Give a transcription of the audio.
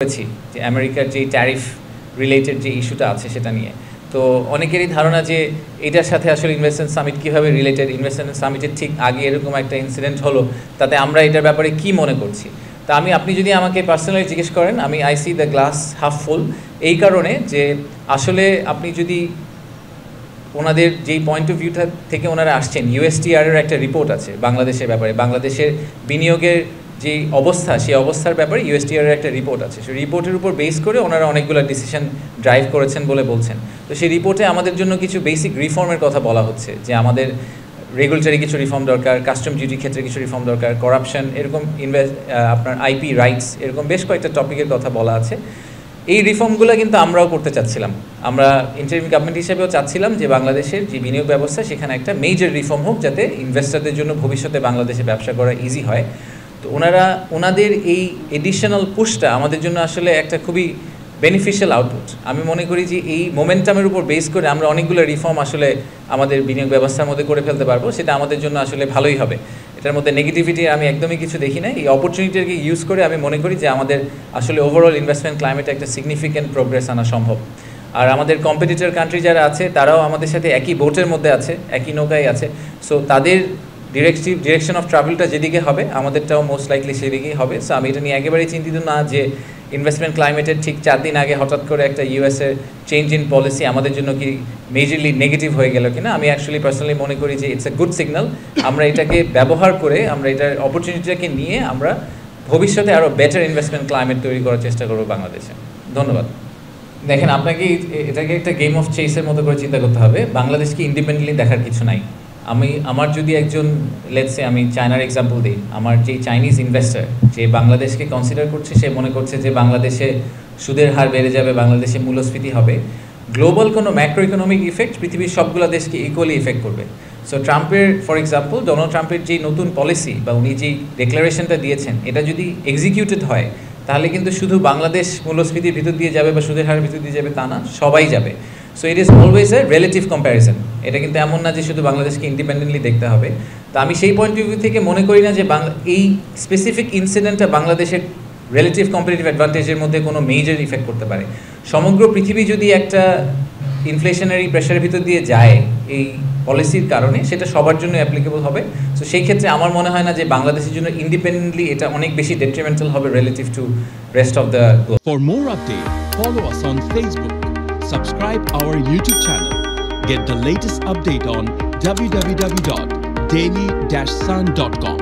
করেছি যে আমেরিকার যে ট্যারিফ রিলেটেড যে ইস্যুটা আছে সেটা নিয়ে। তো অনেকেরই ধারণা যে এটার সাথে আসলে ইনভেস্টমেন্ট সামিট কীভাবে রিলেটেড, ইনভেস্টমেন্ট সামিটের ঠিক আগে এরকম একটা ইনসিডেন্ট হলো, তাতে আমরা এটার ব্যাপারে কি মনে করছি। তা আপনি যদি আমাকে পার্সোনালি জিজ্ঞেস করেন, আমি I C the glass half ফুল, এই কারণে যে আসলে আপনি যদি ওনাদের যেই পয়েন্ট অফ ভিউটা থেকে ওনারা আসছেন, ইউএসটিআরের একটা রিপোর্ট আছে বাংলাদেশের ব্যাপারে, বাংলাদেশের বিনিয়োগের যে অবস্থা, সেই অবস্থার ব্যাপারে ইউএসটিআরের একটা রিপোর্ট আছে। সেই রিপোর্টের উপর বেস করে ওনারা অনেকগুলো ডিসিশন ড্রাইভ করেছেন বলে বলছেন। তো সেই রিপোর্টে আমাদের জন্য কিছু বেসিক রিফর্মের কথা বলা হচ্ছে, যে আমাদের রেগুলেটরি কিছু রিফর্ম দরকার, কাস্টম ডিউটির ক্ষেত্রে কিছু রিফর্ম দরকার, করাপশন, এরকম আপনার আইপি রাইটস, এরকম বেশ কয়েকটা টপিকের কথা বলা আছে। এই রিফর্মগুলো কিন্তু আমরাও করতে চাচ্ছিলাম। আমরা ইন্টারিম গভর্নমেন্ট হিসেবেও চাচ্ছিলাম যে বাংলাদেশের যে বিনিয়োগ ব্যবস্থা সেখানে একটা মেজর রিফর্ম হোক, যাতে ইনভেস্টরদের জন্য ভবিষ্যতে বাংলাদেশে ব্যবসা করা ইজি হয়। তো ওনাদের এই এডিশনাল পুশটা আমাদের জন্য আসলে একটা খুবই বেনিফিশিয়াল আউটপুট। আমি মনে করি যে এই মোমেন্টামের উপর বেস করে আমরা অনেকগুলো রিফর্ম আসলে আমাদের বিনিয়োগ ব্যবস্থার মধ্যে করে ফেলতে পারবো, সেটা আমাদের জন্য আসলে ভালোই হবে। এটার মধ্যে নেগেটিভিটি আমি একদমই কিছু দেখি না। এই অপরচুনিটিকে ইউজ করে আমি মনে করি যে আমাদের আসলে ওভারঅল ইনভেস্টমেন্ট ক্লাইমেটে একটা সিগনিফিক্যান্ট প্রোগ্রেস আনা সম্ভব। আর আমাদের কম্পিটিটর কান্ট্রি যারা আছে তারাও আমাদের সাথে একই বোটের মধ্যে আছে, একই নৌকায় আছে। সো তাদের ডিরেকশন অফ ট্রাভেলটা যেদিকে হবে, আমাদেরটাও মোস্ট লাইকলি সেদিকেই হবে। সো আমি এটা নিয়ে একেবারেই চিন্তিত না যে ইনভেস্টমেন্ট ক্লাইমেটের ঠিক 4 দিন আগে হঠাৎ করে একটা ইউএসএ চেঞ্জ ইন পলিসি আমাদের জন্য কি মেজরলি নেগেটিভ হয়ে গেল কিনা। আমি অ্যাকচুয়ালি পার্সোনালি মনে করি যে ইটস এ গুড সিগন্যাল। আমরা এটাকে ব্যবহার করে, আমরা এটার অপরচুনিটিটাকে নিয়ে আমরা ভবিষ্যতে আরও বেটার ইনভেস্টমেন্ট ক্লাইমেট তৈরি করার চেষ্টা করবো বাংলাদেশে। ধন্যবাদ। দেখেন, আপনাকে এটাকে একটা গেম অফ চেসের মতো করে চিন্তা করতে হবে। বাংলাদেশকে ইন্ডিপেন্ডেন্টলি দেখার কিছু নাই। আমার যদি একজন, লেটসে আমি চায়নার এক্সাম্পল দিই, আমার যে চাইনিজ ইনভেস্টার যে বাংলাদেশকে কনসিডার করছে, সে মনে করছে যে বাংলাদেশে সুদের হার বেড়ে যাবে, বাংলাদেশে মূল্যস্ফীতি হবে, গ্লোবাল কোনো ম্যাক্রো ইকোনমিক ইফেক্ট পৃথিবীর সবগুলো দেশকে ইকুয়ালি ইফেক্ট করবে। সো ট্রাম্পের, ফর এক্সাম্পল, ডোনাল্ড ট্রাম্পের যেই নতুন পলিসি বা উনি যেই ডিক্লারেশনটা দিয়েছেন, এটা যদি এক্সিকিউটেড হয় তাহলে কিন্তু শুধু বাংলাদেশ মূল্যস্ফীতির ভিতর দিয়ে যাবে বা সুদের হারের ভিতর দিয়ে যাবে তা না, সবাই যাবে। So it is always a relative comparison. এটা কিন্তু এমন না যে শুধু বাংলাদেশকে ইন্ডিপেন্ডেন্টলি দেখতে হবে। তো আমি সেই পয়েন্ট অফ ভিউ থেকে মনে করি না যে এই স্পেসিফিক ইনসিডেন্টটা বাংলাদেশের রিলেটিভ কম্পিটিটিভ অ্যাডভান্টেজের মধ্যে কোনো মেজর ইফেক্ট করতে পারে। সমগ্র পৃথিবী যদি একটা ইনফ্লেশনারি প্রেশারের ভিতর দিয়ে যায় এই পলিসির কারণে, সেটা সবার জন্য অ্যাপ্লিকেবল হবে। সো সেই ক্ষেত্রে আমার মনে হয় না যে বাংলাদেশের জন্য ইন্ডিপেন্ডেন্টলি এটা অনেক বেশি ডেট্রিমেন্টাল হবে relative to rest of the globe. For more update, follow us on Facebook, subscribe our YouTube channel, get the latest update on www.daily-sun.com.